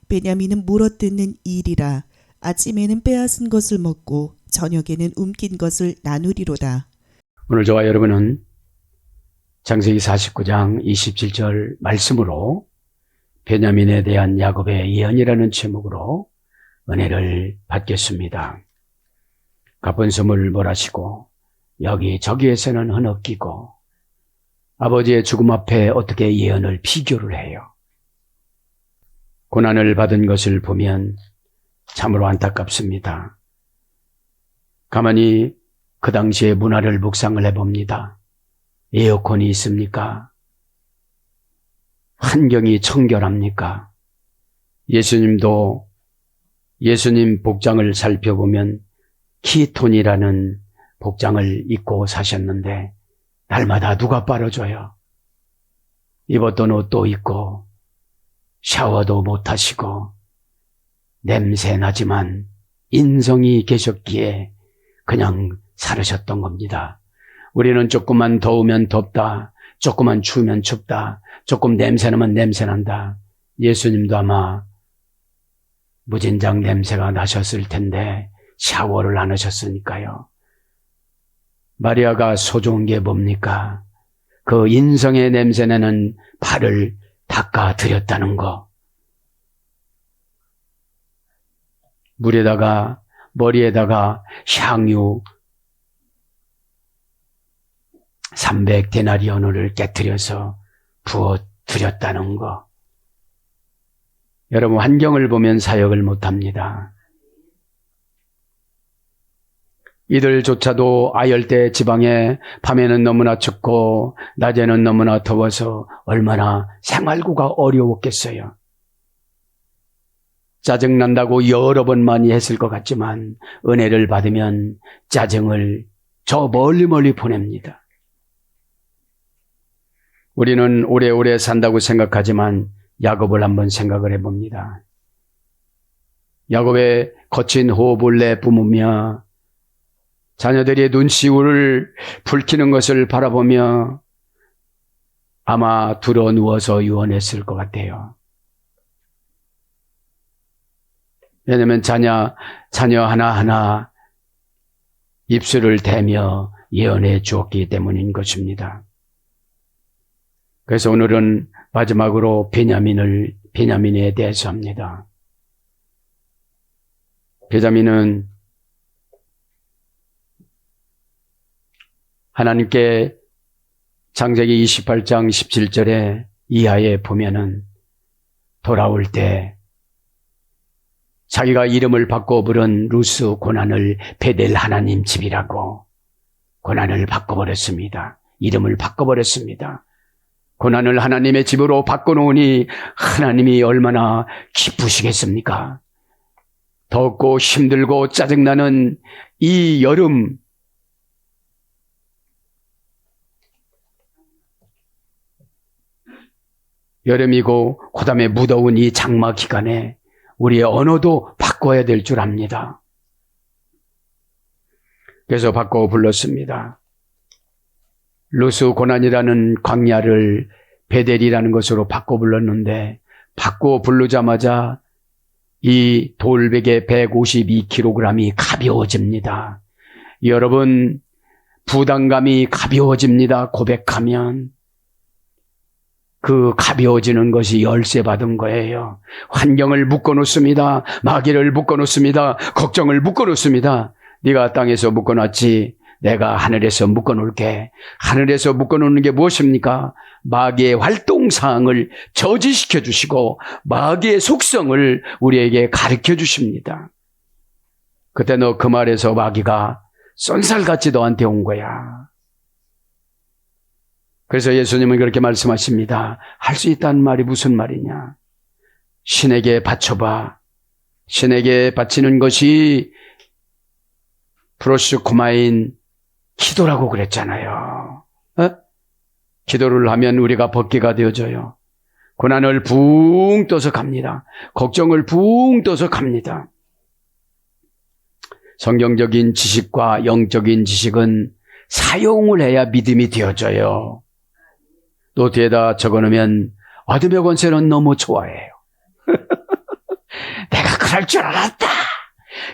베냐민은 물어뜯는 일이라. 아침에는 빼앗은 것을 먹고 저녁에는 움킨 것을 나누리로다. 오늘 저와 여러분은 창세기 49장 27절 말씀으로 베냐민에 대한 야곱의 예언이라는 제목으로 은혜를 받겠습니다. 갚은 선물 몰아시고 여기저기에서는 흐느끼고 아버지의 죽음 앞에 어떻게 예언을 비교를 해요. 고난을 받은 것을 보면 참으로 안타깝습니다. 가만히 그 당시의 문화를 묵상을 해봅니다. 에어컨이 있습니까? 환경이 청결합니까? 예수님 복장을 살펴보면 키톤이라는 복장을 입고 사셨는데 날마다 누가 빨아줘요? 입었던 옷도 입고 샤워도 못하시고 냄새 나지만 인성이 계셨기에 그냥 살으셨던 겁니다. 우리는 조금만 더우면 덥다, 조금만 추우면 춥다, 조금 냄새나면 냄새난다. 예수님도 아마 무진장 냄새가 나셨을 텐데 샤워를 안 하셨으니까요. 마리아가 소중한 게 뭡니까? 그 인성의 냄새나는 발을 닦아드렸다는 거. 물에다가 머리에다가 향유 300데나리온을 깨뜨려서 부어드렸다는 거. 여러분, 환경을 보면 사역을 못합니다. 이들조차도 아열대 지방에 밤에는 너무나 춥고 낮에는 너무나 더워서 얼마나 생활구가 어려웠겠어요. 짜증난다고 여러 번 많이 했을 것 같지만 은혜를 받으면 짜증을 저 멀리 보냅니다. 우리는 오래오래 산다고 생각하지만 야곱을 한번 생각을 해봅니다. 야곱의 거친 호흡을 내뿜으며 자녀들이 눈시울을 붉히는 것을 바라보며 아마 들어 누워서 유언했을 것 같아요. 왜냐하면 자녀 하나하나 입술을 대며 예언해 주었기 때문인 것입니다. 그래서 오늘은 마지막으로 베냐민에 대해서 합니다. 베냐민은 하나님께 창세기 28장 17절에 이하에 보면은 돌아올 때 자기가 이름을 바꿔 부른 루스 고난을 베델 하나님 집이라고 고난을 바꿔버렸습니다. 이름을 바꿔버렸습니다. 고난을 하나님의 집으로 바꿔놓으니 하나님이 얼마나 기쁘시겠습니까? 덥고 힘들고 짜증나는 이 여름, 여름이고 그 다음에 무더운 이 장마 기간에 우리의 언어도 바꿔야 될 줄 압니다. 그래서 바꿔 불렀습니다. 루스 고난이라는 광야를 베델이라는 것으로 바꿔 불렀는데 바꿔 부르자마자 이 돌베개 152kg이 가벼워집니다. 여러분, 부담감이 가벼워집니다. 고백하면. 그 가벼워지는 것이 열쇠 받은 거예요. 환경을 묶어놓습니다. 마귀를 묶어놓습니다. 걱정을 묶어놓습니다. 네가 땅에서 묶어놨지 내가 하늘에서 묶어놓을게. 하늘에서 묶어놓는 게 무엇입니까? 마귀의 활동사항을 저지시켜 주시고 마귀의 속성을 우리에게 가르쳐 주십니다. 그때 너 그 말에서 마귀가 쏜살같이 너한테 온 거야. 그래서 예수님은 그렇게 말씀하십니다. 할 수 있다는 말이 무슨 말이냐? 신에게 바쳐봐. 신에게 바치는 것이 프로스코마인 기도라고 그랬잖아요. 기도를 하면 우리가 벗기가 되어져요. 고난을 붕 떠서 갑니다. 걱정을 붕 떠서 갑니다. 성경적인 지식과 영적인 지식은 사용을 해야 믿음이 되어져요. 또 뒤에다 적어놓으면 아드메 권세는 너무 좋아해요. 잘할 줄 알았다.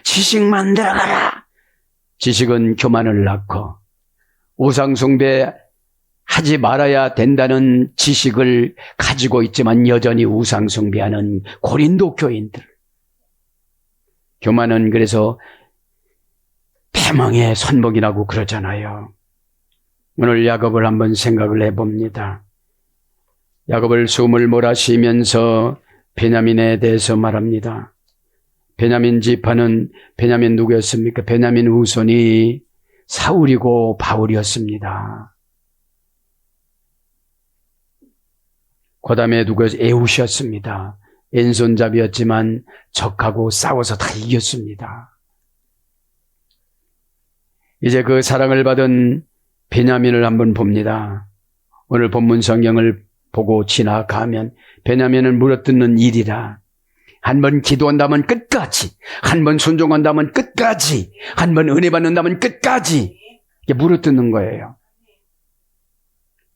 지식만 들어가라. 지식은 교만을 낳고 우상숭배 하지 말아야 된다는 지식을 가지고 있지만 여전히 우상숭배하는 고린도 교인들. 교만은 그래서 패망의 선봉이라고 그러잖아요. 오늘 야곱을 한번 생각을 해봅니다. 야곱을 숨을 몰아쉬면서 베냐민에 대해서 말합니다. 베냐민 지파는 베냐민 누구였습니까? 베냐민 후손이 사울이고 바울이었습니다. 그 다음에 누구였어요? 에훗이었습니다. 왼손잡이였지만 적하고 싸워서 다 이겼습니다. 이제 그 사랑을 받은 베냐민을 한번 봅니다. 오늘 본문 성경을 보고 지나가면 베냐민은 물어뜯는 일이라. 한 번 기도한다면 끝까지, 한 번 순종한다면 끝까지, 한 번 은혜 받는다면 끝까지 이게 물어뜯는 거예요.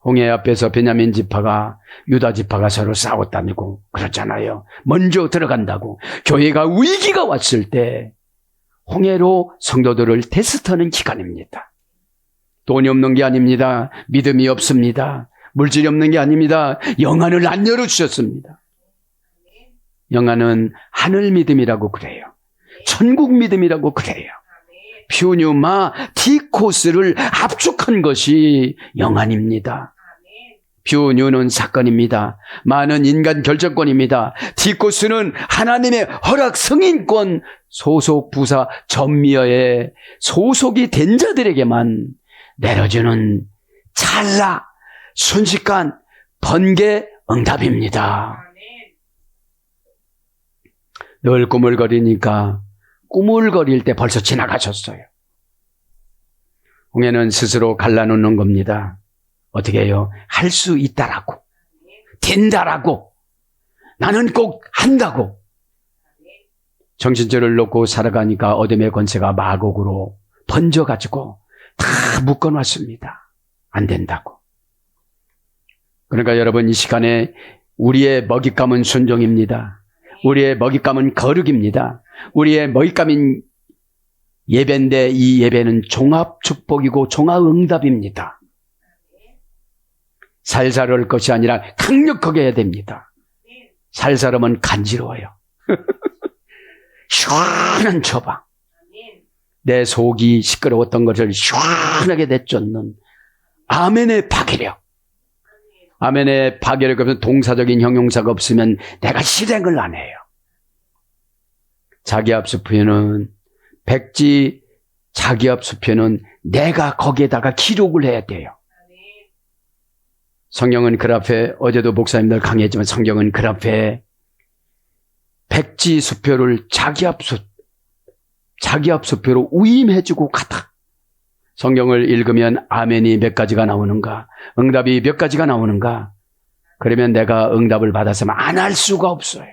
홍해 앞에서 베냐민 지파가 유다 지파가 서로 싸웠다고 그렇잖아요. 먼저 들어간다고. 교회가 위기가 왔을 때 홍해로 성도들을 테스트하는 기간입니다. 돈이 없는 게 아닙니다. 믿음이 없습니다. 물질이 없는 게 아닙니다. 영안을 안 열어주셨습니다. 영안은 하늘 믿음이라고 그래요. 천국 믿음이라고 그래요. 퓨뉴마 티코스를 압축한 것이 영안입니다. 퓨뉴는 사건입니다. 마는 인간 결정권입니다. 티코스는 하나님의 허락 승인권, 소속 부사 전미어에 소속이 된 자들에게만 내려주는 찰나 순식간 번개 응답입니다. 늘 꾸물거리니까 꾸물거릴 때 벌써 지나가셨어요. 홍해는 스스로 갈라놓는 겁니다. 어떻게 해요? 할 수 있다라고, 된다라고, 나는 꼭 한다고. 정신줄을 놓고 살아가니까 어둠의 권세가 마곡으로 번져가지고 다 묶어놨습니다. 안 된다고. 그러니까 여러분, 이 시간에 우리의 먹잇감은 순종입니다. 우리의 먹잇감은 거룩입니다. 우리의 먹잇감인 예배인데 이 예배는 종합축복이고 종합응답입니다. 살살할 것이 아니라 강력하게 해야 됩니다. 살살하면 간지러워요. 시원한 처방. 내 속이 시끄러웠던 것을 시원하게 내쫓는 아멘의 파괴력. 아멘의 파괴력 없으면 동사적인 형용사가 없으면 내가 실행을 안 해요. 자기압수표는 백지 자기압수표는 내가 거기에다가 기록을 해야 돼요. 성경은 그 앞에 어제도 목사님들 강의했지만 성경은 그 앞에 백지 수표를 자기압수표로 위임해주고 가다. 성경을 읽으면 아멘이 몇 가지가 나오는가, 응답이 몇 가지가 나오는가. 그러면 내가 응답을 받았으면 안 할 수가 없어요.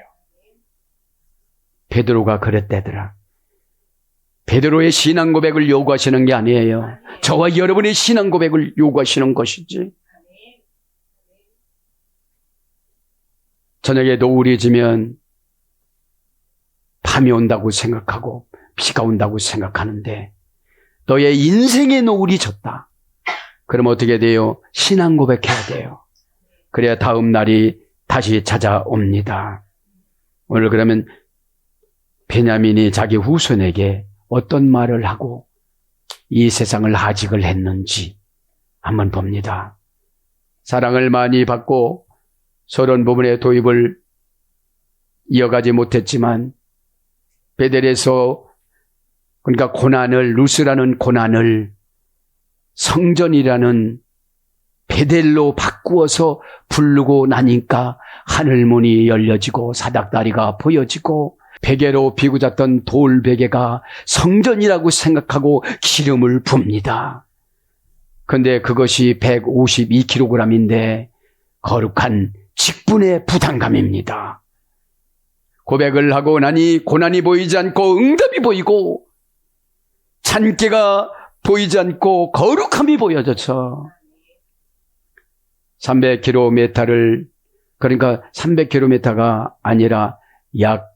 베드로가 그랬대더라. 베드로의 신앙 고백을 요구하시는 게 아니에요. 저와 여러분의 신앙 고백을 요구하시는 것이지. 저녁에 노을이 지면 밤이 온다고 생각하고 비가 온다고 생각하는데 너의 인생의 노을이 졌다. 그럼 어떻게 돼요? 신앙 고백해야 돼요. 그래야 다음 날이 다시 찾아옵니다. 오늘 그러면 베냐민이 자기 후손에게 어떤 말을 하고 이 세상을 하직을 했는지 한번 봅니다. 사랑을 많이 받고 서론 부분의 도입을 이어가지 못했지만 베델에서 그러니까 고난을, 루스라는 고난을 성전이라는 베델로 바꾸어서 부르고 나니까 하늘문이 열려지고 사닥다리가 보여지고 베개로 비구잡던 돌베개가 성전이라고 생각하고 기름을 붑니다. 그런데 그것이 152kg인데 거룩한 직분의 부담감입니다. 고백을 하고 나니 고난이 보이지 않고 응답이 보이고 잔깨가 보이지 않고 거룩함이 보여져서 300km를 그러니까 300km가 아니라 약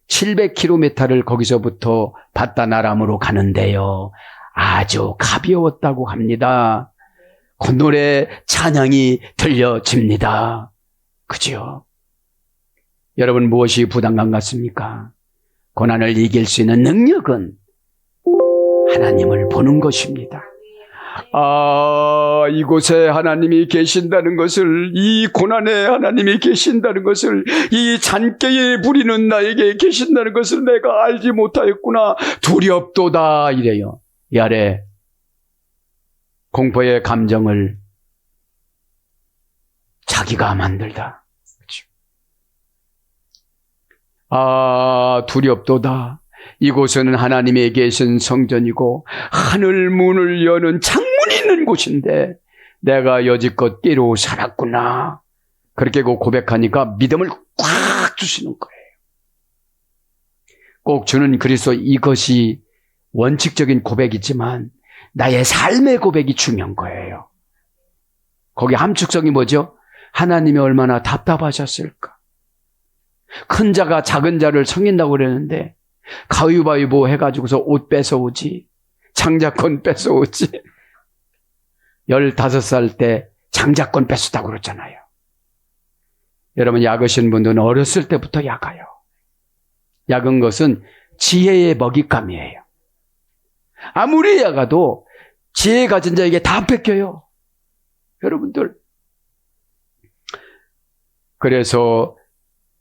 700km를 거기서부터 바다나람으로 가는데요. 아주 가벼웠다고 합니다. 콧노래 찬양이 들려집니다. 그죠? 여러분 무엇이 부담감 같습니까? 고난을 이길 수 있는 능력은 하나님을 보는 것입니다. 이곳에 하나님이 계신다는 것을, 이 고난에 하나님이 계신다는 것을, 이 잔깨에 부리는 나에게 계신다는 것을 내가 알지 못하였구나. 두렵도다 이래요. 이 아래 공포의 감정을 자기가 만들다. 두렵도다. 이곳은 하나님의 계신 성전이고 하늘 문을 여는 창문이 있는 곳인데 내가 여지껏 깨로 살았구나. 그렇게 고백하니까 믿음을 꽉 주시는 거예요. 꼭 주는 그리스도, 이것이 원칙적인 고백이지만 나의 삶의 고백이 중요한 거예요. 거기 함축성이 뭐죠? 하나님이 얼마나 답답하셨을까. 큰 자가 작은 자를 섬긴다고 그랬는데 가위바위보 해가지고서 옷 뺏어오지, 장자권 뺏어오지. 15살 때 장자권 뺏었다고 그랬잖아요. 여러분 약으신 분들은 어렸을 때부터 약아요. 약은 것은 지혜의 먹잇감이에요. 아무리 약아도 지혜 가진 자에게 다 뺏겨요. 여러분들. 그래서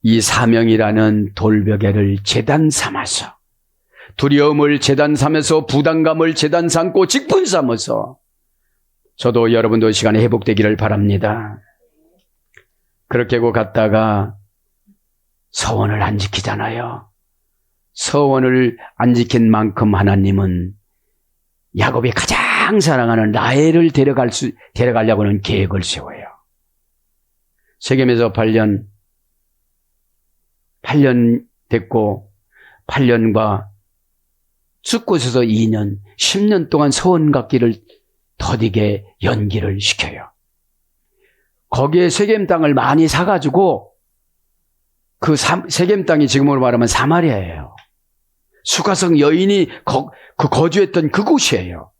이 사명이라는 돌베개를 제단 삼아서, 두려움을 제단 삼아서, 부담감을 제단 삼고 직분 삼아서 저도 여러분도 시간에 회복되기를 바랍니다. 그렇게 하고 갔다가 서원을 안 지키잖아요. 서원을 안 지킨 만큼 하나님은 야곱이 가장 사랑하는 라헬을 데려가려고 하는 계획을 세워요. 세겜에서 8년 됐고 8년과 숫곳에서 2년, 10년 동안 서원 갖기를 더디게 연기를 시켜요. 거기에 세겜 땅을 많이 사가지고 그 세겜 땅이 지금으로 말하면 사마리아예요. 수가성 여인이 거주했던 그곳이에요.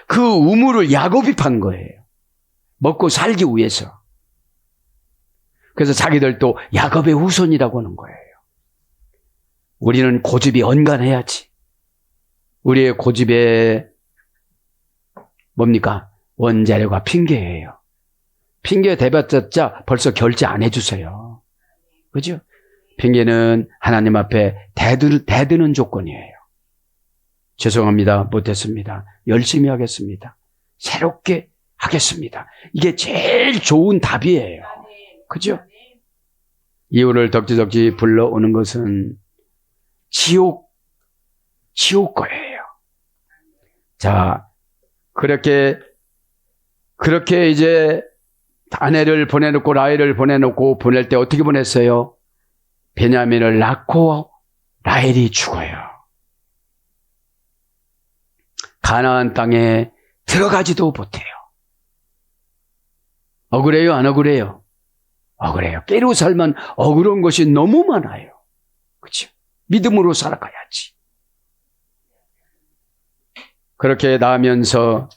그 우물을 야곱이 판 거예요. 먹고 살기 위해서. 그래서 자기들도 야곱의 후손이라고 하는 거예요. 우리는 고집이 언간해야지. 우리의 고집에 뭡니까? 원자료가 핑계예요. 핑계 대봤자 벌써 결제 안 해주세요. 그죠? 핑계는 하나님 앞에 대드는 조건이에요. 죄송합니다. 못했습니다. 열심히 하겠습니다. 새롭게 하겠습니다. 이게 제일 좋은 답이에요. 그죠? 이유를 덕지덕지 불러오는 것은 지옥 거예요. 자, 그렇게 이제 아내를 보내놓고 라헬을 보내놓고 보낼 때 어떻게 보냈어요? 베냐민을 낳고 라헬이 죽어요. 가나안 땅에 들어가지도 못해요. 억울해요? 안 억울해요? 억울해요. 깨로 살면 억울한 것이 너무 많아요. 그렇죠? 믿음으로 살아가야지. 그렇게 나면서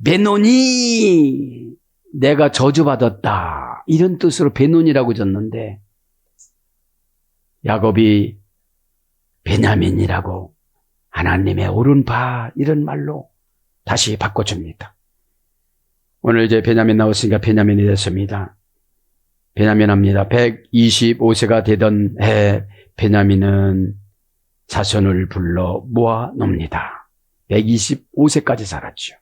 베노니, 내가 저주받았다, 이런 뜻으로 베논이라고 졌는데 야곱이 베냐민이라고 하나님의 오른바, 이런 말로 다시 바꿔줍니다. 오늘 이제 베냐민 나왔으니까 베냐민이 됐습니다. 베냐민 합니다. 125세가 되던 해 베냐민은 자손을 불러 모아 놉니다. 125세까지 살았죠.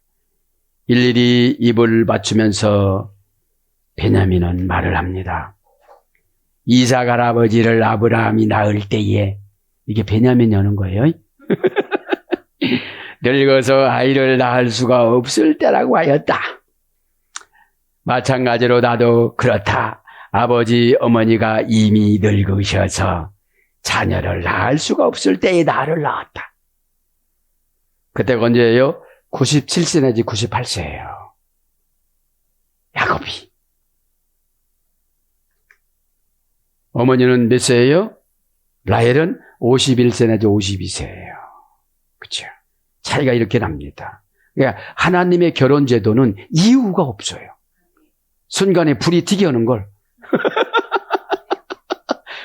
일일이 입을 맞추면서 베냐민은 말을 합니다. 이삭 할아버지를 아브라함이 낳을 때에, 이게 베냐민이 하는 거예요. 늙어서 아이를 낳을 수가 없을 때라고 하였다. 마찬가지로 나도 그렇다. 아버지 어머니가 이미 늙으셔서 자녀를 낳을 수가 없을 때에 나를 낳았다. 그때가 언제예요? 97세 내지 98세예요. 야곱이. 어머니는 몇 세예요? 라헬은 51세 내지 52세예요. 그렇죠? 차이가 이렇게 납니다. 그러니까 하나님의 결혼 제도는 이유가 없어요. 순간에 불이 튀게 하는 걸.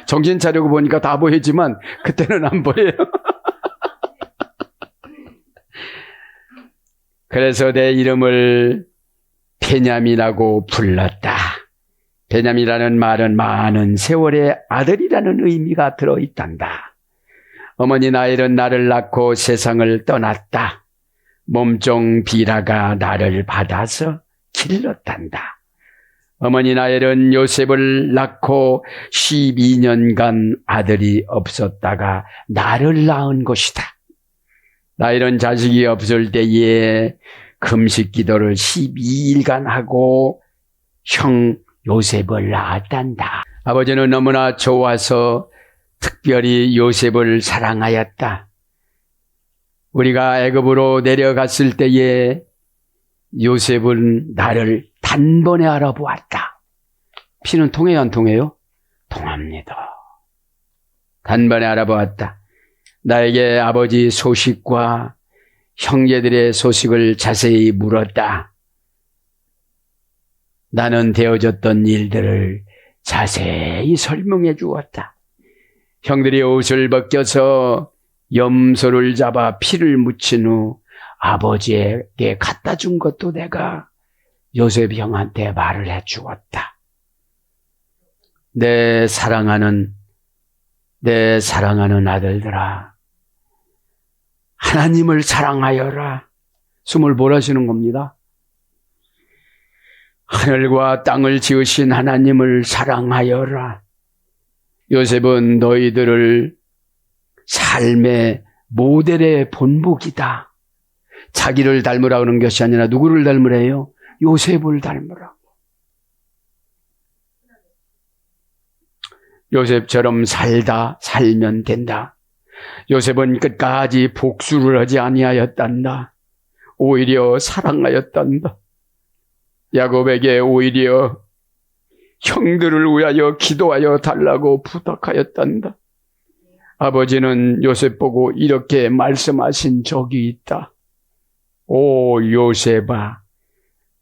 정신 차리고 보니까 다 보이지만 그때는 안 보여요. 그래서 내 이름을 베냐민이라고 불렀다. 베냐민이라는 말은 많은 세월의 아들이라는 의미가 들어있단다. 어머니 라헬은 나를 낳고 세상을 떠났다. 몸종 비라가 나를 받아서 길렀단다. 어머니 라헬은 요셉을 낳고 12년간 아들이 없었다가 나를 낳은 것이다. 라헬은 자식이 없을 때에 금식 기도를 12일간 하고 형 요셉을 낳았단다. 아버지는 너무나 좋아서 특별히 요셉을 사랑하였다. 우리가 애굽으로 내려갔을 때에 요셉은 나를 단번에 알아보았다. 피는 통해요, 안 통해요? 통합니다. 단번에 알아보았다. 나에게 아버지 소식과 형제들의 소식을 자세히 물었다. 나는 되어졌던 일들을 자세히 설명해 주었다. 형들이 옷을 벗겨서 염소를 잡아 피를 묻힌 후 아버지에게 갖다 준 것도 내가 요셉 형한테 말을 해 주었다. 내 사랑하는 아들들아, 하나님을 사랑하여라. 숨을 몰아쉬는 겁니다. 하늘과 땅을 지으신 하나님을 사랑하여라. 요셉은 너희들을 삶의 모델의 본보기다. 자기를 닮으라 하는 것이 아니라 누구를 닮으래요? 요셉을 닮으라고. 요셉처럼 살면 된다. 요셉은 끝까지 복수를 하지 아니하였단다. 오히려 사랑하였단다. 야곱에게 오히려 형들을 위하여 기도하여 달라고 부탁하였단다. 아버지는 요셉 보고 이렇게 말씀하신 적이 있다. 오 요셉아,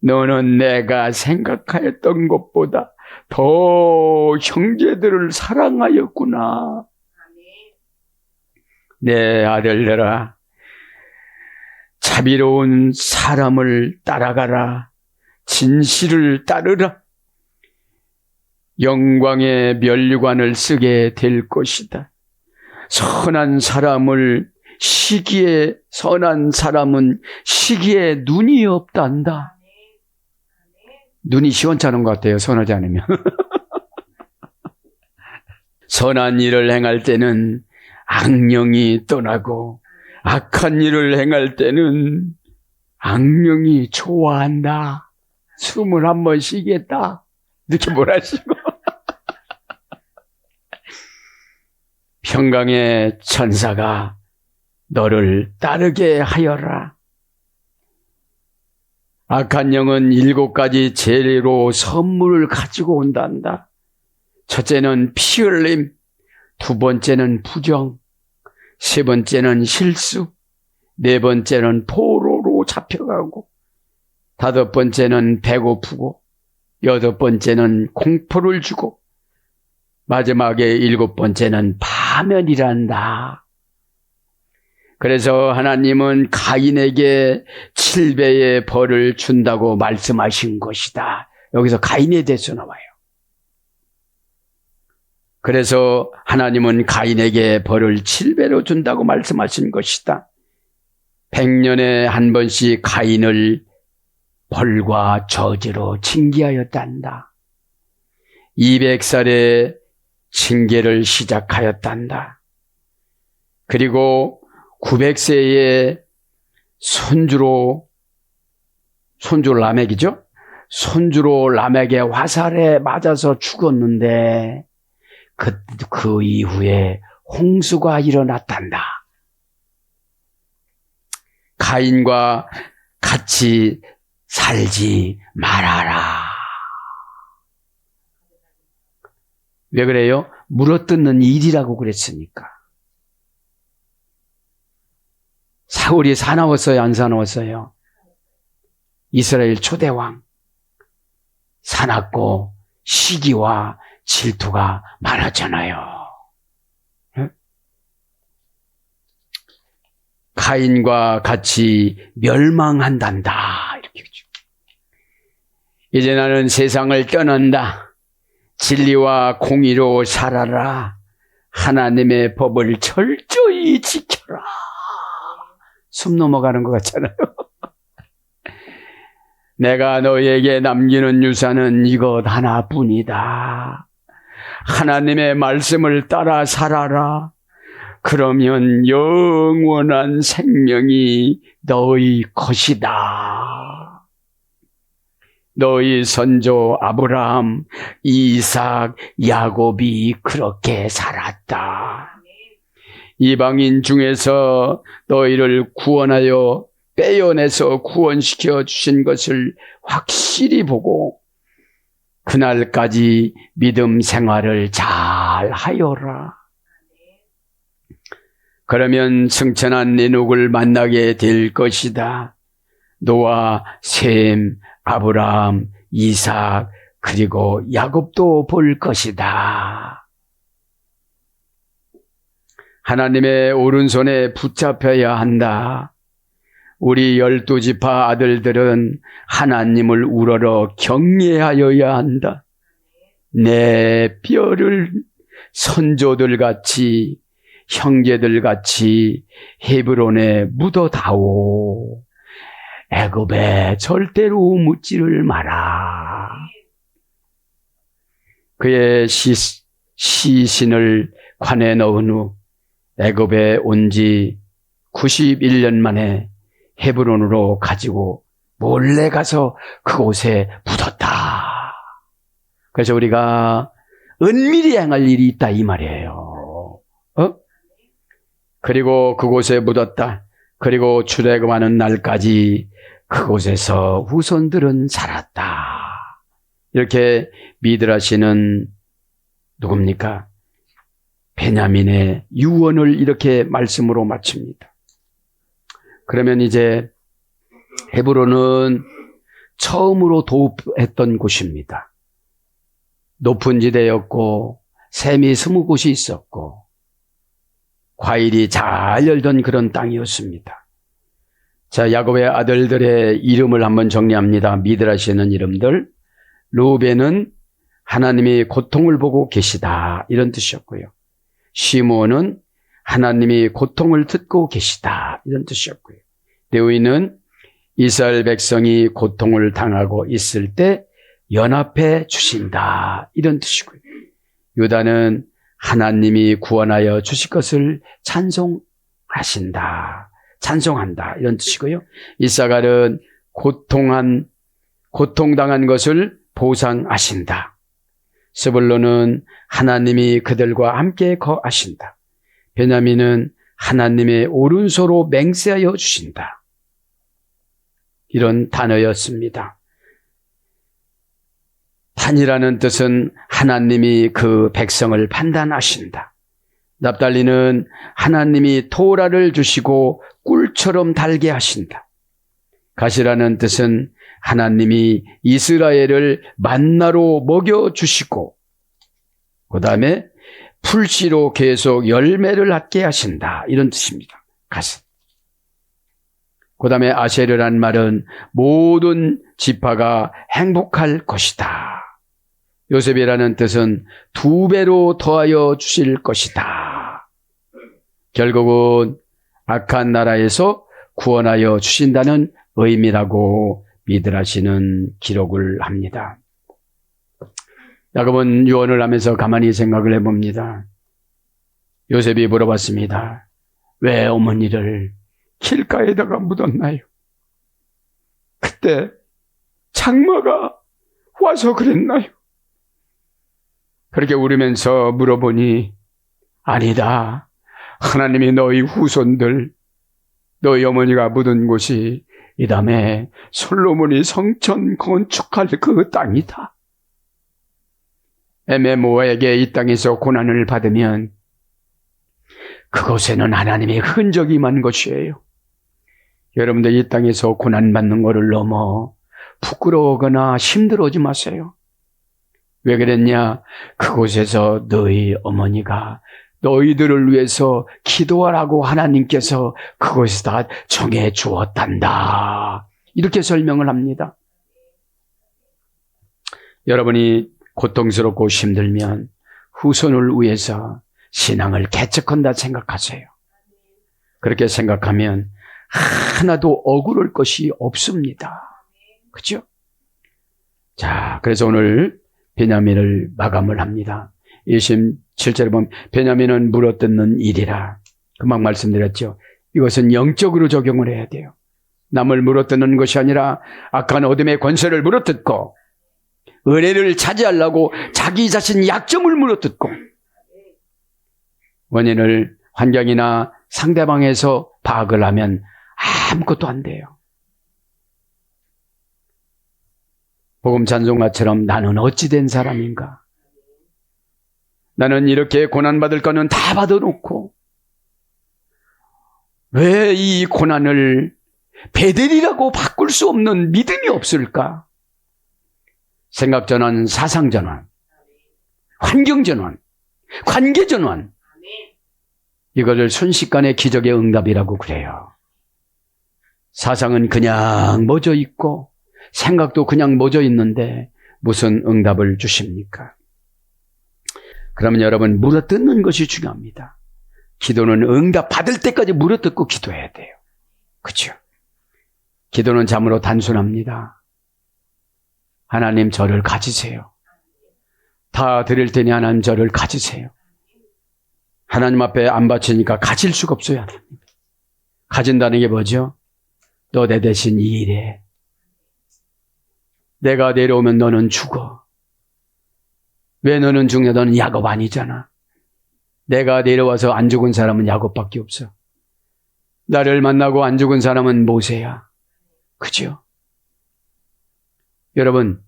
너는 내가 생각하였던 것보다 더 형제들을 사랑하였구나. 내 아들들아, 자비로운 사람을 따라가라. 진실을 따르라. 영광의 면류관을 쓰게 될 것이다. 선한 사람은 시기에 눈이 없단다. 눈이 시원찮은 것 같아요, 선하지 않으면. 선한 일을 행할 때는 악령이 떠나고 악한 일을 행할 때는 악령이 좋아한다. 숨을 한번 쉬겠다. 이렇게 몰아쉬고. 평강의 천사가 너를 따르게 하여라. 악한 영은 7가지 재료로 선물을 가지고 온단다. 첫째는 피 흘림, 두 번째는 부정, 세 번째는 실수, 네 번째는 포로로 잡혀가고, 다섯 번째는 배고프고, 여덟 번째는 공포를 주고, 마지막에 7번째는 파멸이란다. 그래서 하나님은 가인에게 7배의 벌을 준다고 말씀하신 것이다. 여기서 가인에 대해서 나와요. 그래서 하나님은 가인에게 벌을 7배로 준다고 말씀하신 것이다. 100년에 한 번씩 가인을 벌과 저주로 징계하였단다. 200살에 징계를 시작하였단다. 그리고 900세에 손주로 라멕이죠? 손주로 라멕의 화살에 맞아서 죽었는데 그 이후에 홍수가 일어났단다. 가인과 같이 살지 말아라. 왜 그래요? 물어뜯는 일이라고 그랬으니까. 사울이 사나웠어요, 안 사나웠어요? 이스라엘 초대왕. 사납고 시기와 질투가 많았잖아요. 가인과 같이 멸망한단다. 이렇게. 이제 나는 세상을 떠난다. 진리와 공의로 살아라. 하나님의 법을 철저히 지켜라. 숨 넘어가는 것 같잖아요. 내가 너에게 남기는 유산은 이것 하나뿐이다. 하나님의 말씀을 따라 살아라. 그러면 영원한 생명이 너희 것이다. 너희 선조 아브라함, 이삭, 야곱이 그렇게 살았다. 이방인 중에서 너희를 구원하여 빼어내서 구원시켜 주신 것을 확실히 보고 그날까지 믿음 생활을 잘 하여라. 그러면 승천한 에녹을 만나게 될 것이다. 노아, 셈, 아브라함, 이삭, 그리고 야곱도 볼 것이다. 하나님의 오른손에 붙잡혀야 한다. 우리 12지파 아들들은 하나님을 우러러 경외하여야 한다. 내 뼈를 선조들 같이 형제들 같이 헤브론에 묻어다오. 애굽에 절대로 묻지를 마라. 그의 시신을 관에 넣은 후 애굽에 온 지 91년 만에 헤브론으로 가지고 몰래 가서 그곳에 묻었다. 그래서 우리가 은밀히 행할 일이 있다 이 말이에요. 그리고 그곳에 묻었다. 그리고 출애굽하는 날까지 그곳에서 후손들은 살았다. 이렇게 미드라시는 누굽니까? 베냐민의 유언을 이렇게 말씀으로 마칩니다. 그러면 이제 헤브론은 처음으로 도읍했던 곳입니다. 높은 지대였고 샘이 20곳이 있었고 과일이 잘 열던 그런 땅이었습니다. 자, 야곱의 아들들의 이름을 한번 정리합니다. 미드라시는 이름들. 루벤은 하나님이 고통을 보고 계시다 이런 뜻이었고요. 시므온은 하나님이 고통을 듣고 계시다 이런 뜻이었고요. 레위는 이스라엘 백성이 고통을 당하고 있을 때 연합해 주신다 이런 뜻이고요. 유다는 하나님이 구원하여 주실 것을 찬송한다 이런 뜻이고요. 이사갈은 고통당한 것을 보상하신다. 스불론은 하나님이 그들과 함께 거하신다. 베냐민은 하나님의 오른손으로 맹세하여 주신다. 이런 단어였습니다. 판이라는 뜻은 하나님이 그 백성을 판단하신다. 납달리는 하나님이 토라를 주시고 꿀처럼 달게 하신다. 가시라는 뜻은 하나님이 이스라엘을 만나로 먹여주시고 그 다음에 풀씨로 계속 열매를 갖게 하신다 이런 뜻입니다. 가시. 그 다음에 아세르란 말은 모든 지파가 행복할 것이다. 요셉이라는 뜻은 2배로 더하여 주실 것이다. 결국은 악한 나라에서 구원하여 주신다는 의미라고 미드라시는 기록을 합니다. 야곱은 유언을 하면서 가만히 생각을 해봅니다. 요셉이 물어봤습니다. 왜 어머니를 길가에다가 묻었나요? 그때 장마가 와서 그랬나요? 그렇게 울으면서 물어보니 아니다. 하나님이 너희 후손들, 너희 어머니가 묻은 곳이 이 다음에 솔로몬이 성전 건축할 그 땅이다. 에메모에게 이 땅에서 고난을 받으면 그곳에는 하나님의 흔적이 많은 것이에요. 여러분들 이 땅에서 고난받는 것을 넘어 부끄러워하거나 힘들어하지 마세요. 왜 그랬냐? 그곳에서 너희 어머니가 너희들을 위해서 기도하라고 하나님께서 그곳에다 정해 주었단다. 이렇게 설명을 합니다. 여러분이 고통스럽고 힘들면 후손을 위해서 신앙을 개척한다 생각하세요. 그렇게 생각하면 하나도 억울할 것이 없습니다. 그렇죠? 자, 그래서 오늘 베냐민을 마감을 합니다. 27절에 보면 베냐민은 물어뜯는 일이라. 금방 말씀드렸죠. 이것은 영적으로 적용을 해야 돼요. 남을 물어뜯는 것이 아니라 악한 어둠의 권세를 물어뜯고 은혜를 차지하려고 자기 자신 약점을 물어뜯고 원인을 환경이나 상대방에서 파악을 하면 아무것도 안 돼요. 복음 찬송가처럼 나는 어찌 된 사람인가? 나는 이렇게 고난받을 거는 다 받아놓고 왜 이 고난을 베델이라고 바꿀 수 없는 믿음이 없을까? 생각전환, 사상전환, 환경전환, 관계전환, 이거를 순식간에 기적의 응답이라고 그래요. 사상은 그냥 멎어 있고 생각도 그냥 멎어 있는데 무슨 응답을 주십니까? 그러면 여러분 물어뜯는 것이 중요합니다. 기도는 응답 받을 때까지 물어뜯고 기도해야 돼요. 그렇죠? 기도는 참으로 단순합니다. 하나님 저를 가지세요. 다 드릴 테니 하나님 저를 가지세요. 하나님 앞에 안 바치니까 가질 수가 없어요. 하나님. 가진다는 게 뭐죠? 너 내 대신 이 일해. 내가 내려오면 너는 죽어. 왜 너는 죽냐? 너는 야곱 아니잖아. 내가 내려와서 안 죽은 사람은 야곱밖에 없어. 나를 만나고 안 죽은 사람은 모세야. 그죠? 여러분,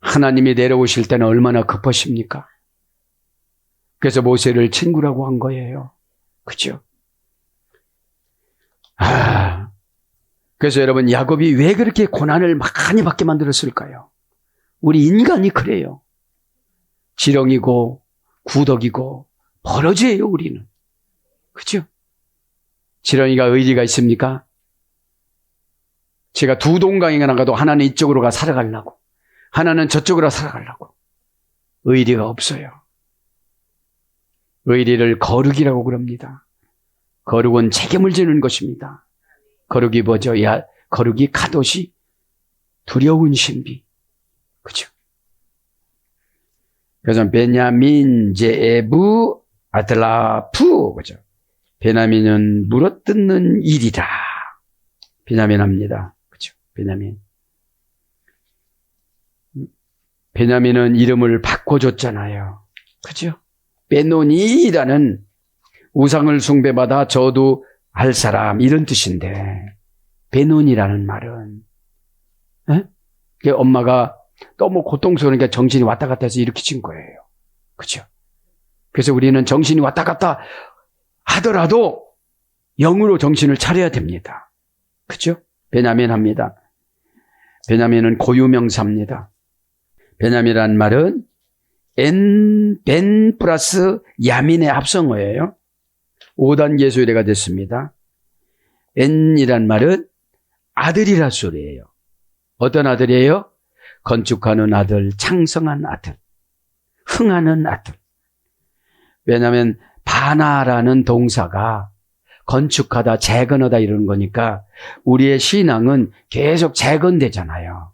하나님이 내려오실 때는 얼마나 급하십니까? 그래서 모세를 친구라고 한 거예요. 그죠? 그래서 여러분, 야곱이 왜 그렇게 고난을 많이 받게 만들었을까요? 우리 인간이 그래요. 지렁이고 구덕이고 버러지예요, 우리는. 그죠? 지렁이가 의리가 있습니까? 제가 두 동강이가 나가도 하나는 이쪽으로 가 살아가려고, 하나는 저쪽으로 살아가려고. 의리가 없어요. 의리를 거룩이라고 그럽니다. 거룩은 책임을 지는 것입니다. 거룩이 뭐죠? 거룩이 카도시, 두려운 신비. 그죠? 그래서 베냐민, 제에부, 아틀라프. 그죠? 베냐민은 물어뜯는 일이다. 베냐민 합니다. 그죠? 베냐민. 베냐민은 이름을 바꿔줬잖아요. 그죠? 베노니라는 우상을 숭배받아 저도 할 사람, 이런 뜻인데, 베논이라는 말은, 엄마가 너무 고통스러우니까 정신이 왔다 갔다 해서 이렇게 진 거예요. 그죠? 그래서 우리는 정신이 왔다 갔다 하더라도 영으로 정신을 차려야 됩니다. 그죠? 베냐민 합니다. 베냐민은 고유명사입니다. 베냐민이라는 말은 벤 플러스 야민의 합성어예요. 5단계 소리가 됐습니다. 엔이란 말은 아들이라 소리예요. 어떤 아들이에요? 건축하는 아들, 창성한 아들, 흥하는 아들. 왜냐하면 바나라는 동사가 건축하다, 재건하다 이러는 거니까 우리의 신앙은 계속 재건되잖아요.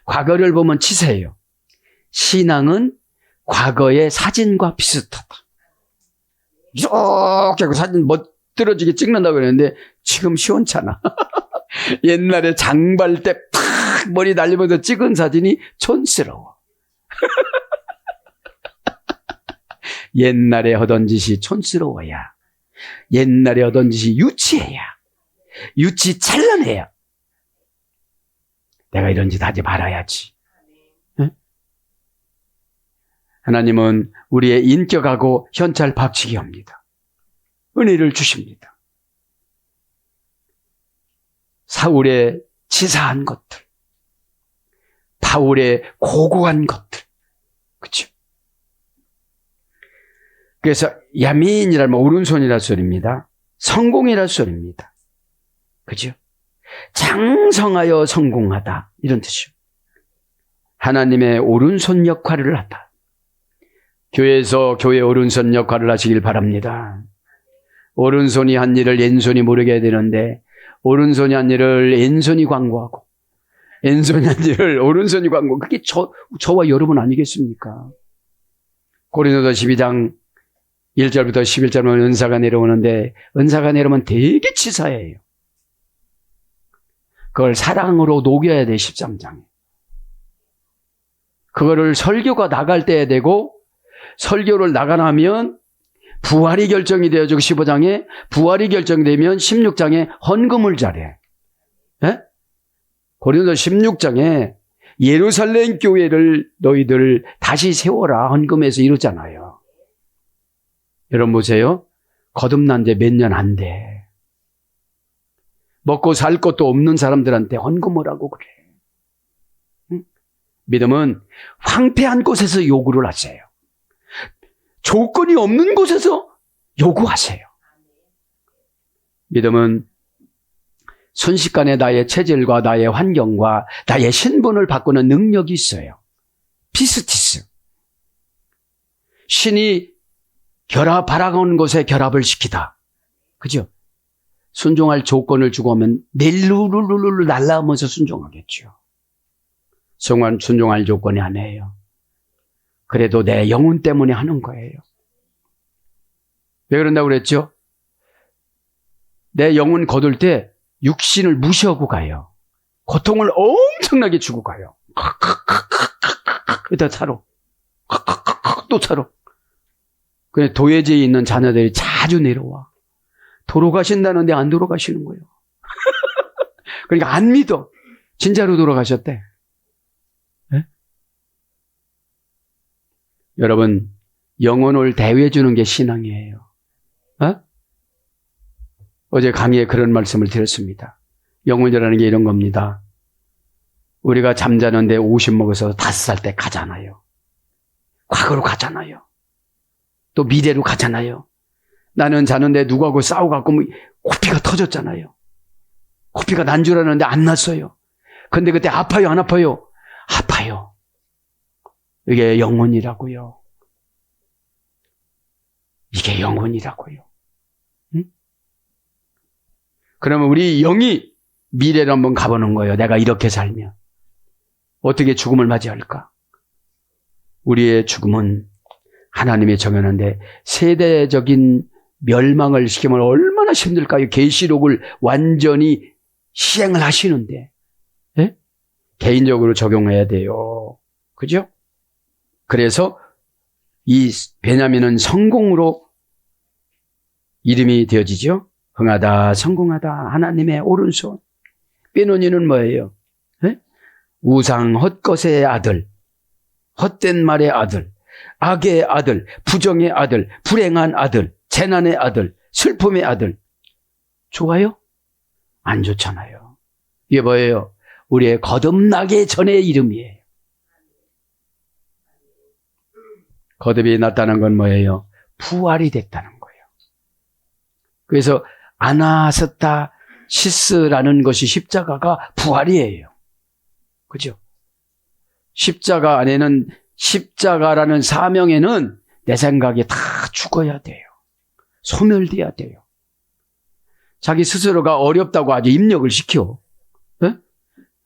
과거를 보면 치세요. 신앙은 과거의 사진과 비슷하다. 이렇게 사진 멋들어지게 찍는다고 그랬는데 지금 시원찮아. 옛날에 장발 때 팍 머리 날리면서 찍은 사진이 촌스러워. 옛날에 하던 짓이 촌스러워야. 옛날에 하던 짓이 유치해야. 유치 찬란해야. 내가 이런 짓 하지 말아야지. 하나님은 우리의 인격하고 현찰 박치기 합니다. 은혜를 주십니다. 바울의 치사한 것들, 바울의 고고한 것들, 그렇죠? 그래서 야민이라면 오른손이라 소리입니다. 성공이라 소리입니다. 그죠? 장성하여 성공하다 이런 뜻이요. 하나님의 오른손 역할을 하다. 교회에서 교회 오른손 역할을 하시길 바랍니다. 오른손이 한 일을 왼손이 모르게 해야 되는데 오른손이 한 일을 왼손이 광고하고 왼손이 한 일을 오른손이 광고. 그게 저와 여러분 아니겠습니까? 고린도서 12장 1절부터 11절은 은사가 내려오는데 은사가 내려오면 되게 치사해요. 그걸 사랑으로 녹여야 돼. 13장에. 그거를 설교가 나갈 때야 되고 설교를 나가면 부활이 결정이 되어지고 15장에 부활이 결정되면 16장에 헌금을 잘해. 예? 고린도 16장에 예루살렘 교회를 너희들 다시 세워라 헌금해서 이러잖아요. 여러분 보세요. 거듭난 지 몇 년 안 돼. 먹고 살 것도 없는 사람들한테 헌금을 하고 그래. 응? 믿음은 황폐한 곳에서 요구를 하세요. 조건이 없는 곳에서 요구하세요. 믿음은 순식간에 나의 체질과 나의 환경과 나의 신분을 바꾸는 능력이 있어요. 피스티스. 신이 바라온 곳에 결합을 시키다. 그죠? 순종할 조건을 주고 오면 낼루루루루 날라오면서 순종하겠죠. 순종할 조건이 아니에요. 그래도 내 영혼 때문에 하는 거예요. 왜 그런다고 그랬죠? 내 영혼 거둘 때 육신을 무시하고 가요. 고통을 엄청나게 주고 가요. 일단 차로. 또 차로. 그래 도예지에 있는 자녀들이 자주 내려와. 돌아가신다는데 안 돌아가시는 거예요. 그러니까 안 믿어. 진짜로 돌아가셨대. 네? 여러분, 영혼을 대우해 주는 게 신앙이에요. 어제 강의에 그런 말씀을 드렸습니다. 영혼이라는 게 이런 겁니다. 우리가 잠자는데 50 먹어서 5살 때 가잖아요. 과거로 가잖아요. 또 미래로 가잖아요. 나는 자는데 누구하고 싸워갖고 코피가 터졌잖아요. 코피가 난 줄 알았는데 안 났어요. 근데 그때 아파요, 안 아파요? 아파요. 이게 영혼이라고요. 이게 영혼이라고요. 응? 그러면 우리 영이 미래로 한번 가보는 거예요. 내가 이렇게 살면 어떻게 죽음을 맞이할까? 우리의 죽음은 하나님이 정해놨는데 세대적인 멸망을 시키면 얼마나 힘들까요? 계시록을 완전히 시행을 하시는데 네? 개인적으로 적용해야 돼요. 그죠? 그래서 이 베냐민은 성공으로 이름이 되어지죠. 흥하다, 성공하다, 하나님의 오른손. 베노니는 뭐예요? 네? 우상 헛것의 아들, 헛된 말의 아들, 악의 아들, 부정의 아들, 불행한 아들, 재난의 아들, 슬픔의 아들. 좋아요? 안 좋잖아요. 이게 뭐예요? 우리의 거듭나기 전의 이름이에요. 거듭이 났다는 건 뭐예요? 부활이 됐다는 거예요. 그래서 아나스타 시스라는 것이 십자가가 부활이에요. 그죠? 십자가 안에는 십자가라는 사명에는 내 생각에 다 죽어야 돼요. 소멸돼야 돼요. 자기 스스로가 어렵다고 아주 입력을 시켜. 네?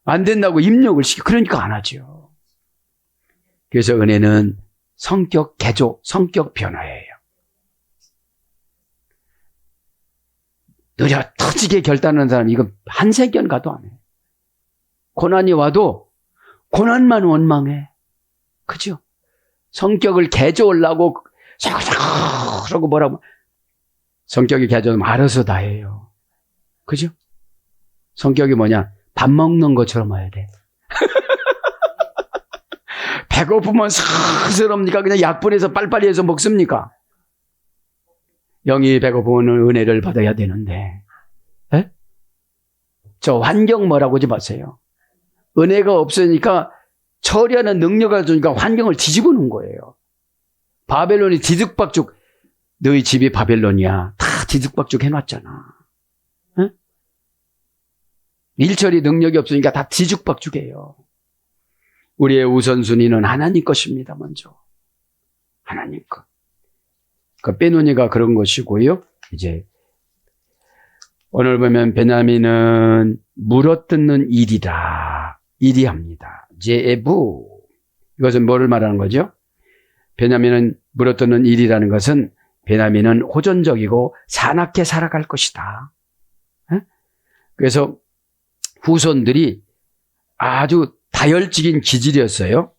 안 된다고 입력을 시켜. 그러니까 안 하죠. 그래서 은혜는 성격 개조, 성격 변화예요. 느려 터지게 결단하는 사람 이거 한 세견 가도 안 해. 고난이 와도 고난만 원망해. 그죠? 성격을 개조하려고 그러고 뭐라고 성격이 개조하면 알아서 다 해요. 그죠? 성격이 뭐냐? 밥 먹는 것처럼 와야 돼. 배고프면 스스럽니까? 그냥 약분해서 빨리빨리 해서 먹습니까? 영이 배고프면 은혜를 받아야 되는데 에? 저 환경 뭐라고 하지 마세요. 은혜가 없으니까 처리하는 능력을 주니까 환경을 뒤집어 놓은 거예요. 바벨론이 뒤죽박죽, 너희 집이 바벨론이야. 다 뒤죽박죽 해놨잖아. 응? 일처리 능력이 없으니까 다 뒤죽박죽이에요. 우리의 우선순위는 하나님 것입니다. 먼저 하나님 것. 그 베노니가 그런 것이고요. 이제 오늘 보면 베냐민은 물어뜯는 일이다. 일이합니다. 제에부. 이것은 뭐를 말하는 거죠? 베냐민은 물어뜯는 일이라는 것은 베냐민은 호전적이고 사납게 살아갈 것이다. 그래서 후손들이 아주 다혈질인 기질이었어요.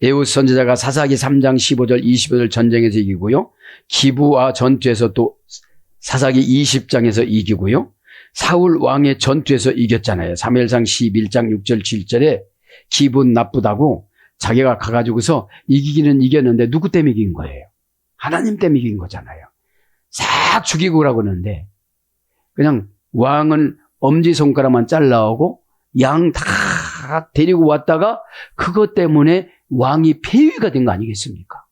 에우스 선지자가 사사기 3장 15절 25절 전쟁에서 이기고요. 기부와 전투에서 또 사사기 20장에서 이기고요. 사울 왕의 전투에서 이겼잖아요. 사무엘상 11장 6절 7절에 기분 나쁘다고 자기가 가가지고서 이기기는 이겼는데 누구 때문에 이긴 거예요? 하나님 때문에 이긴 거잖아요. 싹 죽이고 오라고 하는데 그냥 왕은 엄지손가락만 잘라오고 양 다 데리고 왔다가 그것 때문에 왕이 폐위가 된 거 아니겠습니까?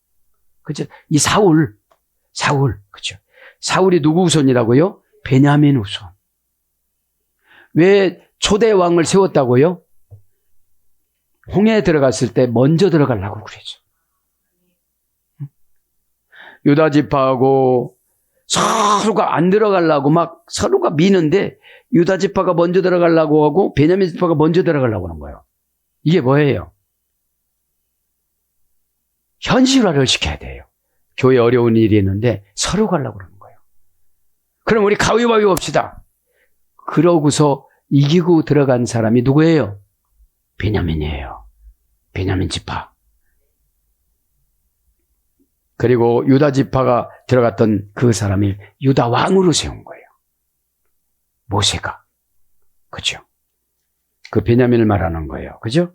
그죠? 이 사울, 그죠? 사울이 누구 후손이라고요? 베냐민 후손. 왜 초대 왕을 세웠다고요? 홍해에 들어갔을 때 먼저 들어가려고 그러죠. 유다 지파하고 서로가 안 들어가려고 막 서로가 미는데 유다 지파가 먼저 들어가려고 하고 베냐민 지파가 먼저 들어가려고 하는 거예요. 이게 뭐예요? 현실화를 시켜야 돼요. 교회 어려운 일이 있는데 서로 가려고 그러는 거예요. 그럼 우리 가위바위보 합시다. 그러고서 이기고 들어간 사람이 누구예요? 베냐민이에요. 베냐민 지파. 그리고 유다 지파가 들어갔던 그 사람이 유다 왕으로 세운 거예요. 모세가. 그죠? 그 베냐민을 말하는 거예요. 그죠?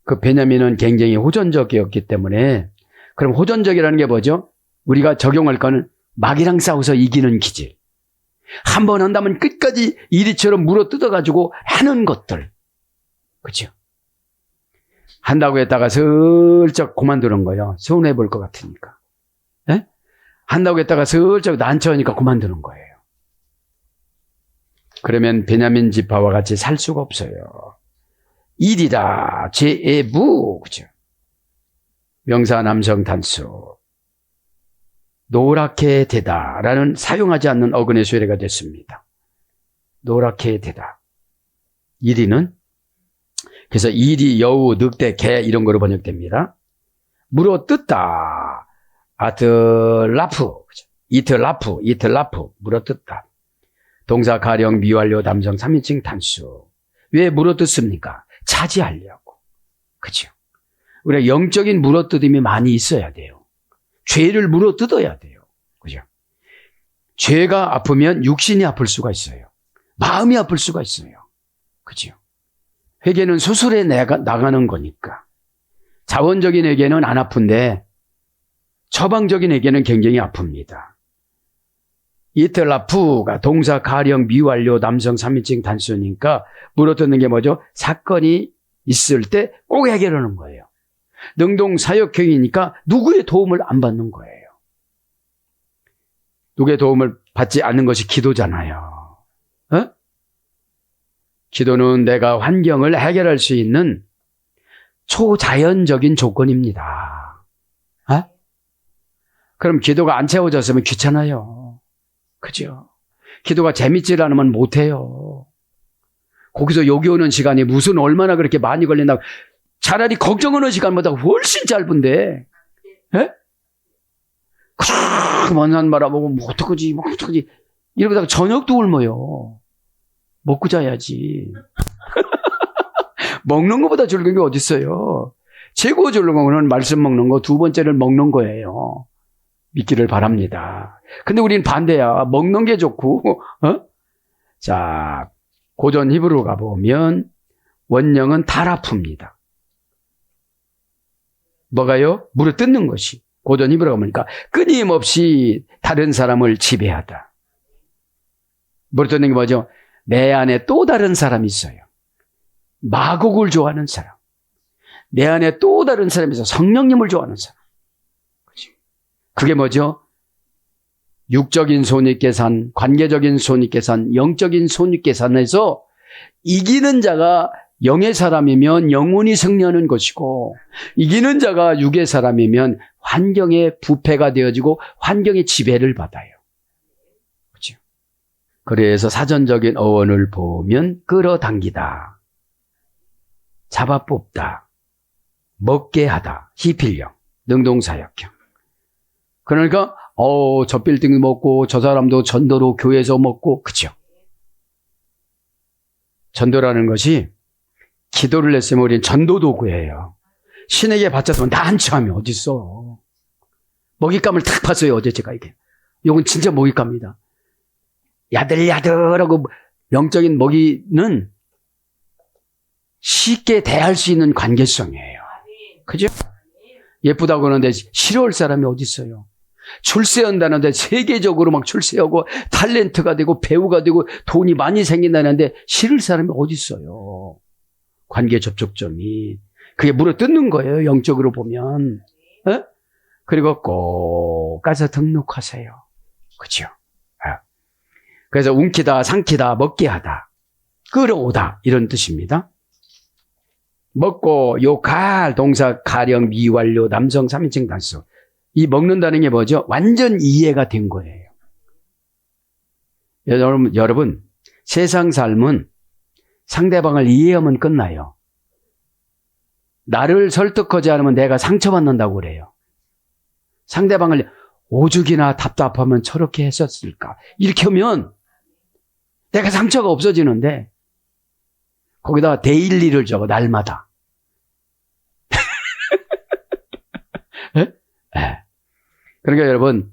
그 베냐민은 굉장히 호전적이었기 때문에 그럼 호전적이라는 게 뭐죠? 우리가 적용할 거는 마귀랑 싸워서 이기는 기질. 한 번 한다면 끝까지 이리처럼 물어 뜯어가지고 하는 것들. 그죠? 한다고 했다가 슬쩍 그만두는 거예요. 서운해 볼 것 같으니까. 예? 한다고 했다가 슬쩍 난처하니까 그만두는 거예요. 그러면 베냐민 지파와 같이 살 수가 없어요. 일이라 제에부. 그죠? 명사 남성 단수. 노랗게 되다라는 사용하지 않는 어근의 수혜가 됐습니다. 노랗게 되다. 일이는 그래서 일이 여우, 늑대, 개 이런 거로 번역됩니다. 물어 뜯다. 아트라프. 이트라프. 물어 뜯다. 동사 가령 미완료 남성 3인칭 단수. 왜 물어 뜯습니까? 차지하려고. 그죠? 우리가 영적인 물어 뜯음이 많이 있어야 돼요. 죄를 물어 뜯어야 돼요. 그죠? 죄가 아프면 육신이 아플 수가 있어요. 마음이 아플 수가 있어요. 그죠? 회개는 수술에 나가는 거니까. 자원적인 회개는 안 아픈데 처방적인 회개는 굉장히 아픕니다. 이틀라프가 동사 가령 미완료 남성 3인칭 단수니까 물어뜯는 게 뭐죠? 사건이 있을 때 꼭 해결하는 거예요. 능동 사역형이니까 누구의 도움을 안 받는 거예요. 누구의 도움을 받지 않는 것이 기도잖아요. 어? 기도는 내가 환경을 해결할 수 있는 초자연적인 조건입니다. 어? 그럼 기도가 안 채워졌으면 귀찮아요. 그죠? 기도가 재밌지 않으면 못해요. 거기서 여기 오는 시간이 무슨 얼마나 그렇게 많이 걸린다고. 차라리 걱정하는 시간보다 훨씬 짧은데. 예? 먼 산 바라보고 뭐 어떡하지 이러다가 저녁도 굶어요. 먹고 자야지. 먹는 것보다 즐거운 게 어딨어요. 최고 즐거운 거는 말씀 먹는 거, 두 번째를 먹는 거예요. 믿기를 바랍니다. 근데 우리는 반대야. 먹는 게 좋고. 자, 고전 히브리로 가보면 원령은 타라프입니다. 뭐가요? 물어 뜯는 것이. 고전 히브리로 가보니까 끊임없이 다른 사람을 지배하다. 물어 뜯는 게 뭐죠? 내 안에 또 다른 사람이 있어요. 마곡을 좋아하는 사람. 내 안에 또 다른 사람이 있어요. 성령님을 좋아하는 사람. 그게 뭐죠? 육적인 손익계산, 관계적인 손익계산, 영적인 손익계산에서 이기는 자가 영의 사람이면 영혼이 승리하는 것이고, 이기는 자가 육의 사람이면 환경의 부패가 되어지고 환경의 지배를 받아요. 그렇죠? 그래서 사전적인 어원을 보면 끌어당기다, 잡아 뽑다, 먹게 하다, 희필형, 능동사역형. 그러니까 저 빌딩 먹고 저 사람도 전도로 교회에서 먹고, 그죠? 전도라는 것이 기도를 했으면 우리는 전도 도구예요. 신에게 바쳤으면 난처함이 어딨어. 먹잇감을 탁 봤어요, 어제 제가 이게. 이건 진짜 먹잇감이다. 야들야들하고 영적인 먹이는 쉽게 대할 수 있는 관계성이에요. 그죠? 예쁘다고 하는데 싫어할 사람이 어딨어요. 출세한다는데 세계적으로 막 출세하고 탤런트가 되고 배우가 되고 돈이 많이 생긴다는데 싫을 사람이 어딨어요. 관계 접촉점이. 그게 물어뜯는 거예요, 영적으로 보면. 에? 그리고 꼭 가서 등록하세요. 그죠? 그래서 움키다, 삼키다, 먹게 하다, 끌어오다, 이런 뜻입니다. 먹고, 요 갈, 동사, 가령, 미완료, 남성 3인칭 단수. 이 먹는다는 게 뭐죠? 완전 이해가 된 거예요. 여러분, 세상 삶은 상대방을 이해하면 끝나요. 나를 설득하지 않으면 내가 상처받는다고 그래요. 상대방을 오죽이나 답답하면 저렇게 했었을까? 이렇게 하면 내가 상처가 없어지는데, 거기다 데일리를 적어, 날마다. 네? 네. 그러니까 여러분,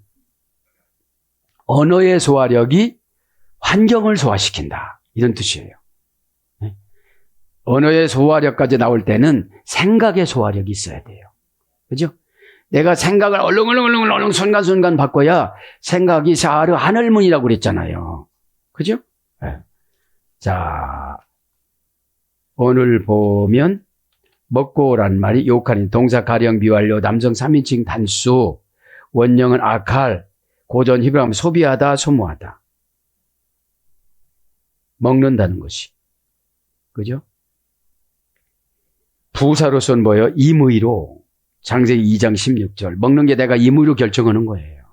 언어의 소화력이 환경을 소화시킨다, 이런 뜻이에요. 네? 언어의 소화력까지 나올 때는 생각의 소화력이 있어야 돼요. 그죠? 내가 생각을 얼렁얼렁 순간순간 바꿔야 생각이 사르 하늘문이라고 그랬잖아요. 그죠? 네. 자, 오늘 보면 먹고란 말이 욕하는 동사 가령 미완료 남성 3인칭 단수, 원형은 아칼, 고전 히브리어로 소비하다, 소모하다. 먹는다는 것이. 그죠? 부사로서는 뭐예요? 임의로. 창세기 2장 16절. 먹는 게 내가 임의로 결정하는 거예요.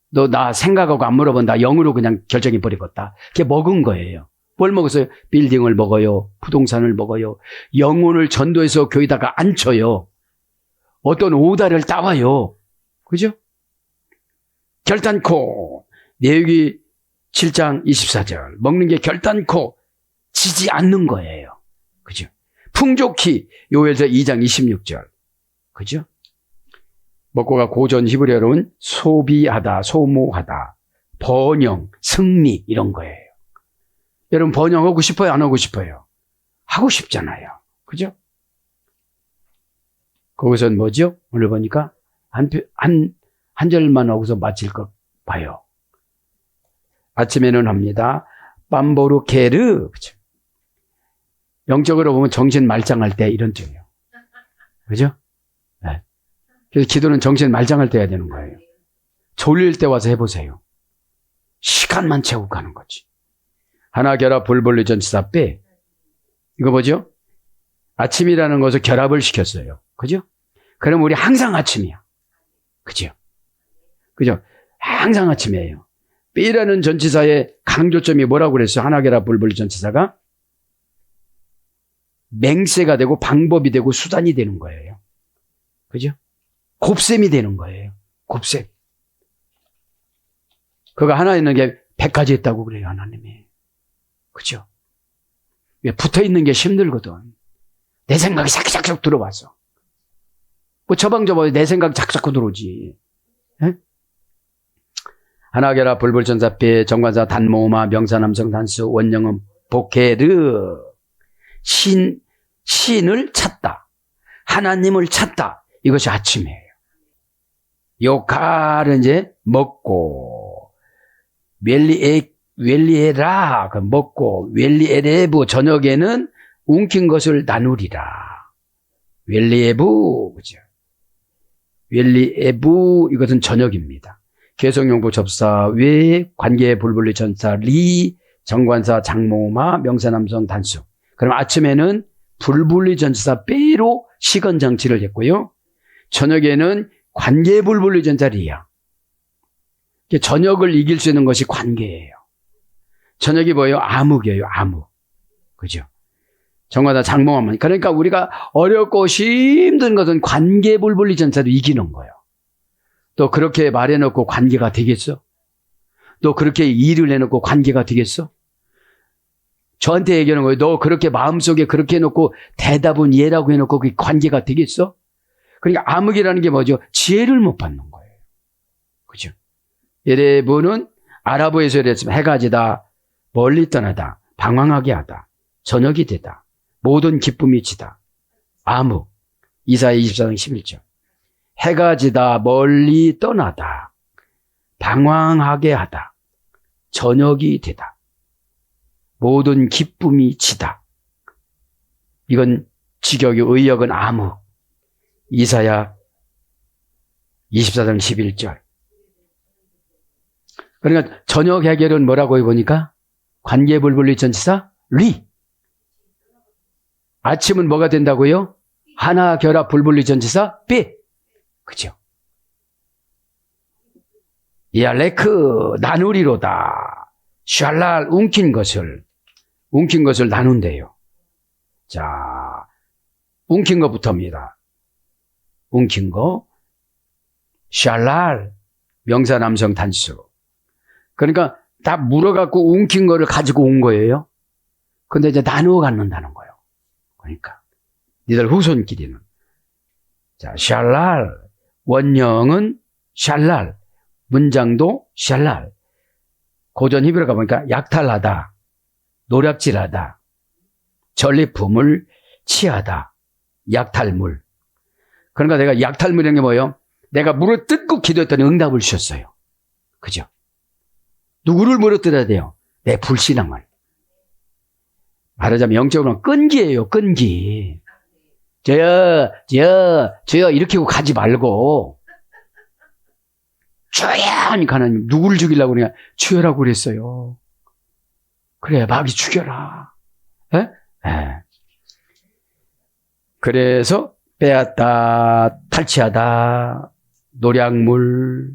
너 나 생각하고 안 물어본다. 영으로 그냥 결정해버리겠다. 그게 먹은 거예요. 뭘 먹었어요? 빌딩을 먹어요. 부동산을 먹어요. 영혼을 전도해서 교회다가 앉혀요. 어떤 오다를 따와요. 그죠? 결단코, 내역이 7장 24절. 먹는 게 결단코 지지 않는 거예요. 그죠? 풍족히, 요엘서 2장 26절. 그죠? 먹고가 고전 히브리어로는 소비하다, 소모하다, 번영, 승리, 이런 거예요. 여러분 번영하고 싶어요? 안 하고 싶어요? 하고 싶잖아요. 그죠? 거기서는 뭐죠? 오늘 보니까 한 절만 하고서 마칠 것 봐요. 아침에는 합니다. 빰보르케르. 그죠? 영적으로 보면 정신 말짱할 때 이런 뜻이에요. 그죠? 네. 그래서 기도는 정신 말짱할 때 해야 되는 거예요. 졸릴 때 와서 해보세요. 시간만 채우고 가는 거지. 하나 결합 불분리 전치사 빼. 이거 뭐죠? 아침이라는 것을 결합을 시켰어요. 그죠? 그럼 우리 항상 아침이야. 그죠? 그죠? 항상 아침이에요. B라는 전치사의 강조점이 뭐라고 그랬어요? 하나 결합 불분리 전치사가 맹세가 되고 방법이 되고 수단이 되는 거예요. 그죠? 곱셈이 되는 거예요. 곱셈. 그거 하나 있는 게 100가지 있다고 그래요, 하나님이. 그죠? 붙어 있는 게 힘들거든. 내 생각이 싹싹싹 들어와서. 뭐 저방저방 내 생각이 자꾸 들어오지. 에? 하나 결합 불불전사 빼 정관사 단모마 명사 남성 단수 원형은 보케르. 신을 찾다. 하나님을 찾다. 이것이 아침이에요. 요 칼은 이제 먹고 멜리에 웰리에라 그 먹고 웰리에레부 저녁에는 움킨 것을 나누리라. 웰리에부 그죠? 웰리에부 이것은 저녁입니다. 개성용보 접사 외 관계 불분리 전사 리 정관사 장모마 명사남성 단수. 그럼 아침에는 불분리 전사 빼로 시건 장치를 했고요. 저녁에는 관계 불분리 전사 리야. 저녁을 이길 수 있는 것이 관계예요. 저녁이 뭐예요? 암흑이에요. 암흑. 그죠? 정관사 장모마. 그러니까 우리가 어렵고 힘든 것은 관계 불분리 전사도 이기는 거예요. 또 그렇게 말해놓고 관계가 되겠어? 또 그렇게 일을 해놓고 관계가 되겠어? 저한테 얘기하는 거예요. 너 그렇게 마음속에 그렇게 해놓고 대답은 예라고 해놓고 그게 관계가 되겠어? 그러니까 암흑이라는 게 뭐죠? 지혜를 못 받는 거예요. 그죠? 예레부는 아랍어에서 이랬으면 해가 지다, 멀리 떠나다, 방황하게 하다, 저녁이 되다, 모든 기쁨이 지다. 암흑. 이사야 24장 11절. 해가 지다, 멀리 떠나다, 방황하게 하다, 저녁이 되다, 모든 기쁨이 지다. 이건 직역의 의역은 암흑. 이사야 24장 11절. 그러니까 저녁 해결은 뭐라고 해보니까 관계 불분리 전치사 리. 아침은 뭐가 된다고요? 하나 결합 불분리 전치사 삐. 그죠? 야레크 나누리로다. 샬랄 움킨 것을 나눈대요. 자, 움킨 것부터입니다. 움킨 거. 샬랄 명사 남성 단수. 그러니까 다 물어갖고 움킨 거를 가지고 온 거예요. 근데 이제 나누어 갖는다는 거예요. 그러니까 니들 후손끼리는. 자, 샬랄 원형은 샬랄, 문장도 샬랄. 고전 히브리어 가보니까 약탈하다, 노략질하다, 전리품을 취하다, 약탈물. 그러니까 내가 약탈물이라는 게 뭐예요? 내가 물을 뜯고 기도했더니 응답을 주셨어요. 그죠? 누구를 물어뜯어야 돼요? 내 불신앙을. 말하자면 영적으로는 끈기예요, 끈기. 저요 이렇게 하고 가지 말고 주여 하니까 하나님 누구를 죽이려고 그러냐? 주여라고 그랬어요. 그래 마귀 죽여라. 에? 에. 그래서 빼앗다, 탈취하다, 노략물,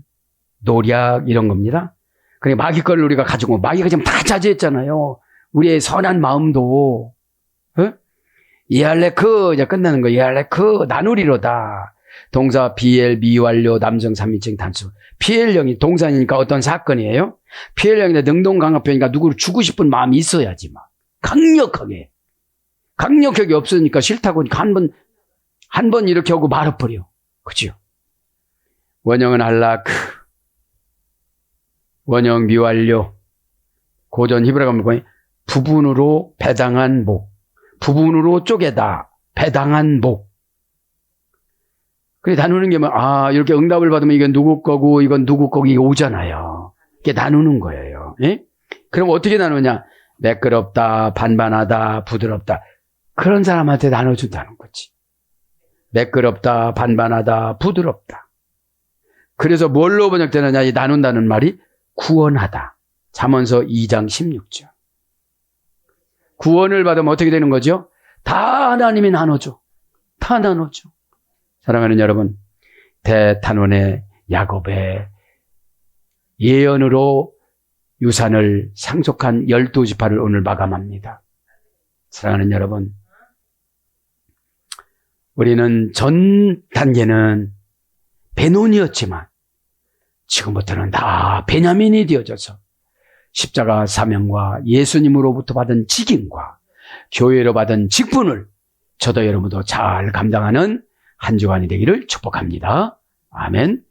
노략 이런 겁니다. 그러니까 마귀 걸 우리가 가지고 마귀가 지금 다 차지했잖아요. 우리의 선한 마음도. 이알레크 이제 끝나는 거예요. 이알레크 나누리로다. 동사 비엘 미완료 남성 3인칭 단수. 피엘령이 동사니까 어떤 사건이에요? 피엘령인데 능동강압표니까 누구를 주고 싶은 마음이 있어야지 막 강력하게 없으니까 싫다고 하니까 한 번 이렇게 하고 말아버려. 그죠? 원형은 알라크, 원형 미완료. 고전 히브리어 가면 부분으로 배당한 목, 부분으로 쪼개다, 배당한 목. 그래 나누는 게 뭐, 이렇게 응답을 받으면 이건 누구 거고 이건 누구 거고 이게 오잖아요. 이게 나누는 거예요. 예? 그럼 어떻게 나누냐? 매끄럽다, 반반하다, 부드럽다. 그런 사람한테 나눠준다는 거지. 매끄럽다, 반반하다, 부드럽다. 그래서 뭘로 번역되느냐? 이 나눈다는 말이 구원하다. 잠언서 2장 16절. 구원을 받으면 어떻게 되는 거죠? 다 하나님이 나눠줘. 다 나눠줘. 사랑하는 여러분, 대탄원의 야곱의 예언으로 유산을 상속한 12지파를 오늘 마감합니다. 사랑하는 여러분, 우리는 전 단계는 베논이었지만 지금부터는 다 베냐민이 되어져서 십자가 사명과 예수님으로부터 받은 직임과 교회로 받은 직분을 저도 여러분도 잘 감당하는 한 주간이 되기를 축복합니다. 아멘.